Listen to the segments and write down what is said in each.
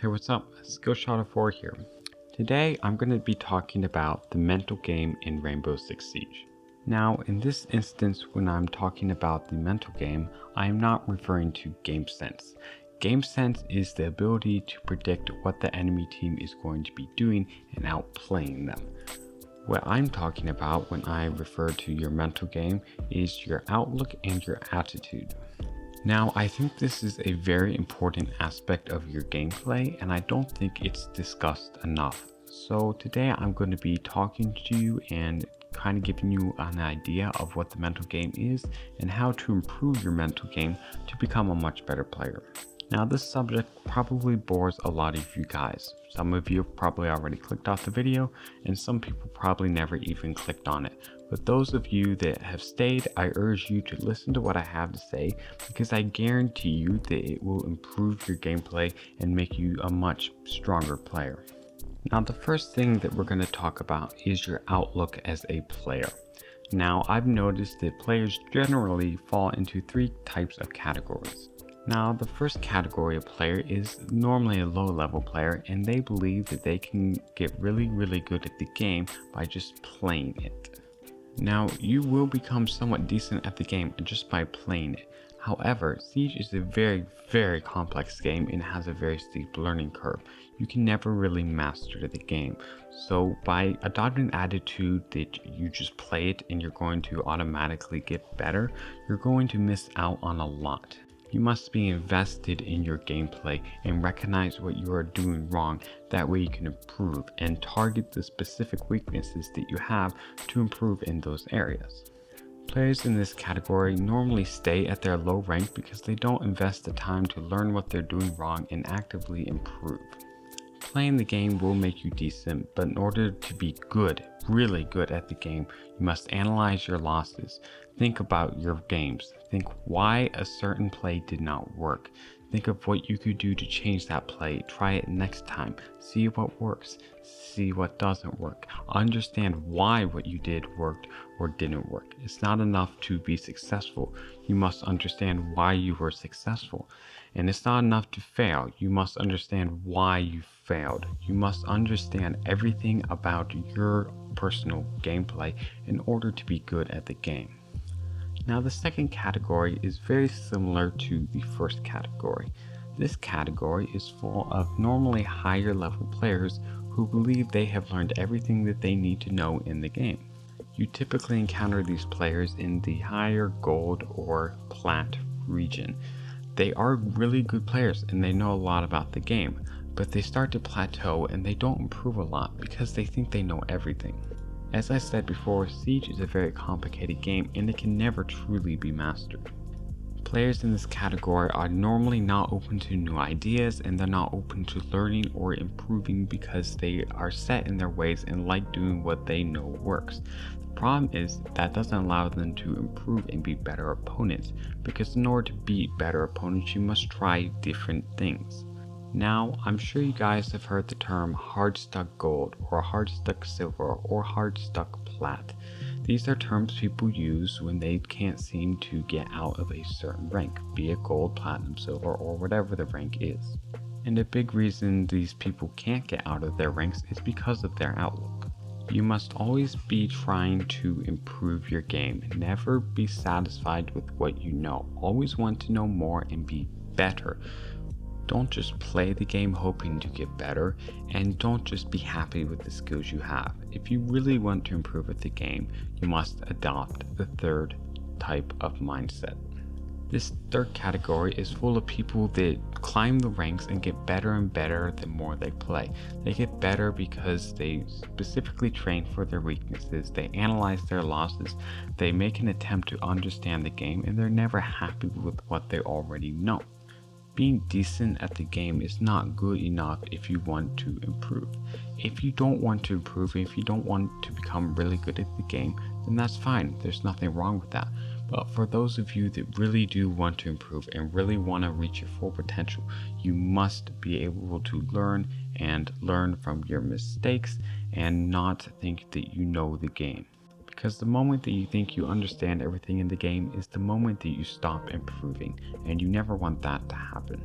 Hey, what's up? Skillshot04 here. Today I'm going to be talking about the mental game in Rainbow Six Siege. Now, in this instance, when I'm talking about the mental game, I am not referring to game sense. Game sense is the ability to predict what the enemy team is going to be doing and outplaying them. What I'm talking about when I refer to your mental game is your outlook and your attitude. Now, I think this is a very important aspect of your gameplay, and I don't think it's discussed enough. So today I'm going to be talking to you and kind of giving you an idea of what the mental game is and how to improve your mental game to become a much better player. Now, this subject probably bores a lot of you guys. Some of you have probably already clicked off the video, and some people probably never even clicked on it. But those of you that have stayed, I urge you to listen to what I have to say, because I guarantee you that it will improve your gameplay and make you a much stronger player. Now, the first thing that we're going to talk about is your outlook as a player. Now, I've noticed that players generally fall into three types of categories. Now, the first category of player is normally a low-level player, and they believe that they can get really good at the game by just playing it. Now, you will become somewhat decent at the game just by playing it. However, Siege is a very complex game and has a very steep learning curve. You can never really master the game. So by adopting an attitude that you just play it and you're going to automatically get better, you're going to miss out on a lot. You must be invested in your gameplay and recognize what you are doing wrong. That way you can improve and target the specific weaknesses that you have to improve in those areas. Players in this category normally stay at their low rank because they don't invest the time to learn what they're doing wrong and actively improve. Playing the game will make you decent, but in order to be good, really good at the game, you must analyze your losses. Think about your games. Think why a certain play did not work. Think of what you could do to change that play. Try it next time. See what works. See what doesn't work. Understand why what you did worked or didn't work. It's not enough to be successful. You must understand why you were successful. And it's not enough to fail. You must understand why you failed. You must understand everything about your personal gameplay in order to be good at the game. Now, the second category is very similar to the first category. This category is full of normally higher level players who believe they have learned everything that they need to know in the game. You typically encounter these players in the higher gold or plat region. They are really good players and they know a lot about the game, but they start to plateau and they don't improve a lot because they think they know everything. As I said before, Siege is a very complicated game and it can never truly be mastered. Players in this category are normally not open to new ideas and they're not open to learning or improving because they are set in their ways and like doing what they know works. The problem is that doesn't allow them to improve and be better opponents, because in order to beat better opponents you must try different things. Now, I'm sure you guys have heard the term hard stuck gold or hard stuck silver or hard stuck plat. These are terms people use when they can't seem to get out of a certain rank, be it gold, platinum, silver, or whatever the rank is. And a big reason these people can't get out of their ranks is because of their outlook. You must always be trying to improve your game. Never be satisfied with what you know. Always want to know more and be better. Don't just play the game hoping to get better, and don't just be happy with the skills you have. If you really want to improve at the game, you must adopt the third type of mindset. This third category is full of people that climb the ranks and get better and better the more they play. They get better because they specifically train for their weaknesses, they analyze their losses, they make an attempt to understand the game, and they're never happy with what they already know. Being decent at the game is not good enough if you want to improve. If you don't want to improve, if you don't want to become really good at the game, then that's fine. There's nothing wrong with that. But for those of you that really do want to improve and really want to reach your full potential, you must be able to learn from your mistakes and not think that you know the game. Because the moment that you think you understand everything in the game is the moment that you stop improving, and you never want that to happen.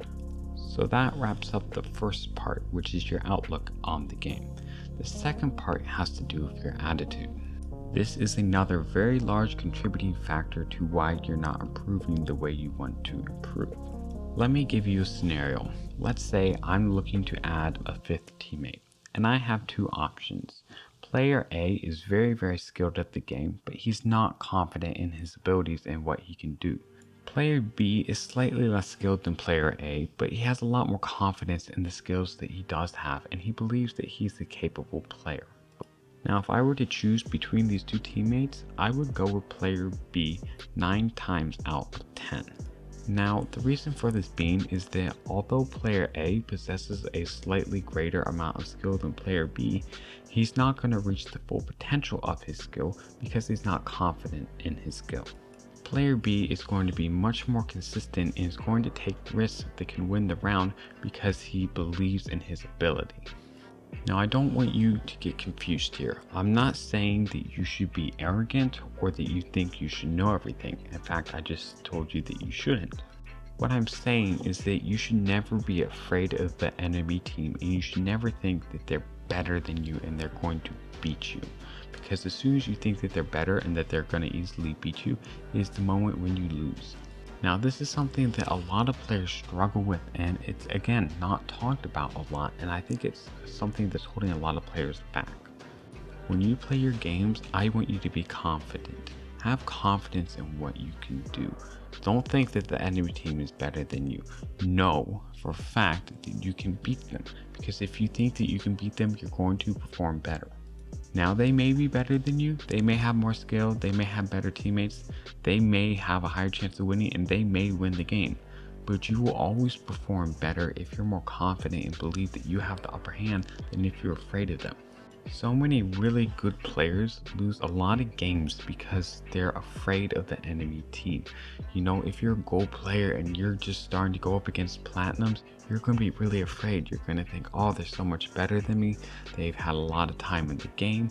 So that wraps up the first part, which is your outlook on the game. The second part has to do with your attitude. This is another very large contributing factor to why you're not improving the way you want to improve. Let me give you a scenario. Let's say I'm looking to add a fifth teammate, and I have two options. Player A is very skilled at the game, but he's not confident in his abilities and what he can do. Player B is slightly less skilled than Player A, but he has a lot more confidence in the skills that he does have, and he believes that he's a capable player. Now, if I were to choose between these two teammates, I would go with Player B 9 times out of 10. Now, the reason for this being is that although Player A possesses a slightly greater amount of skill than Player B, he's not going to reach the full potential of his skill because he's not confident in his skill. Player B is going to be much more consistent and is going to take risks that can win the round because he believes in his ability. Now, I don't want you to get confused here. I'm not saying that you should be arrogant or that you think you should know everything. In fact, I just told you that you shouldn't. What I'm saying is that you should never be afraid of the enemy team, and you should never think that they're better than you and they're going to beat you. Because as soon as you think that they're better and that they're going to easily beat you is the moment when you lose. Now, this is something that a lot of players struggle with, and it's again not talked about a lot, and I think it's something that's holding a lot of players back. When you play your games, I want you to be confident. Have confidence in what you can do. Don't think that the enemy team is better than you. Know for a fact that you can beat them, because if you think that you can beat them, you're going to perform better. Now, they may be better than you, they may have more skill, they may have better teammates, they may have a higher chance of winning, and they may win the game. But you will always perform better if you're more confident and believe that you have the upper hand than if you're afraid of them. So many really good players lose a lot of games because they're afraid of the enemy team. You know, if you're a gold player and you're just starting to go up against platinums, you're going to be really afraid. You're going to think, oh, they're so much better than me. They've had a lot of time in the game.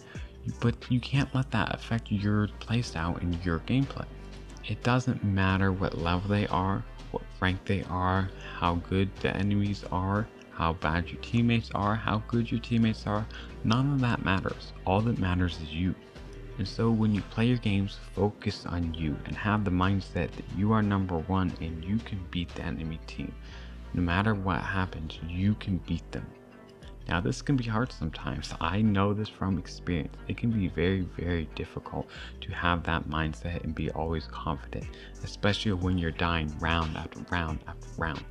But you can't let that affect your playstyle and your gameplay. It doesn't matter what level they are, what rank they are, how good the enemies are, how bad your teammates are, how good your teammates are. None of that matters. All that matters is you. And so when you play your games, focus on you and have the mindset that you are number one and you can beat the enemy team. No matter what happens, you can beat them. Now, this can be hard sometimes. I know this from experience. It can be very difficult to have that mindset and be always confident, especially when you're dying round after round after round.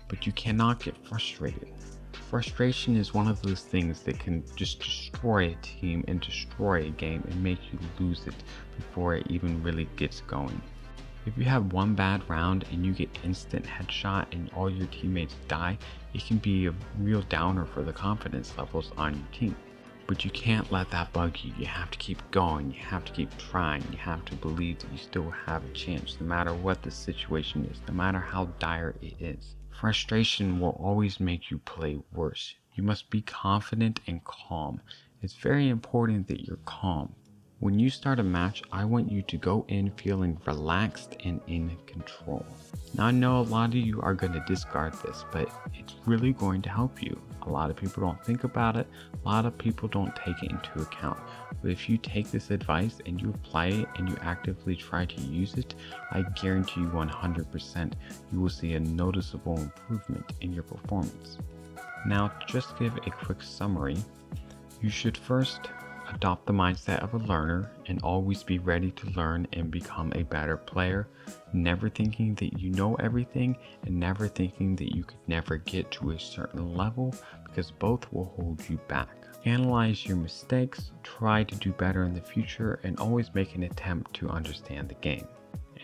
But you cannot get frustrated. Frustration is one of those things that can just destroy a team and destroy a game and make you lose it before it even really gets going. If you have one bad round and you get instant headshot and all your teammates die, it can be a real downer for the confidence levels on your team. But you can't let that bug you. You have to keep going. You have to keep trying. You have to believe that you still have a chance no matter what the situation is, no matter how dire it is. Frustration will always make you play worse. You must be confident and calm. It's very important that you're calm. When you start a match, I want you to go in feeling relaxed and in control. Now, I know a lot of you are going to discard this, but it's really going to help you. A lot of people don't think about it. A lot of people don't take it into account. But if you take this advice and you apply it and you actively try to use it, I guarantee you 100% you will see a noticeable improvement in your performance. Now, to just give a quick summary, you should first adopt the mindset of a learner and always be ready to learn and become a better player, never thinking that you know everything and never thinking that you could never get to a certain level, because both will hold you back. Analyze your mistakes, try to do better in the future, and always make an attempt to understand the game.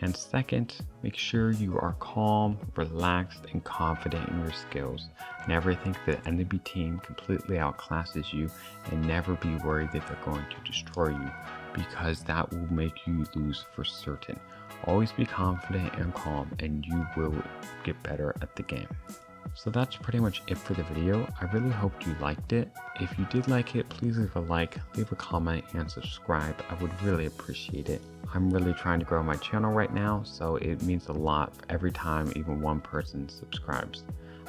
And second, make sure you are calm, relaxed, and confident in your skills. Never think the enemy team completely outclasses you, and never be worried that they're going to destroy you, because that will make you lose for certain. Always be confident and calm, and you will get better at the game. So that's pretty much it for the video. I really hope you liked it. If you did like it, please leave a like, leave a comment, and subscribe. I would really appreciate it. I'm really trying to grow my channel right now, so it means a lot every time even one person subscribes.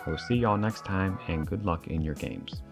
I I will see y'all next time, and good luck in your games.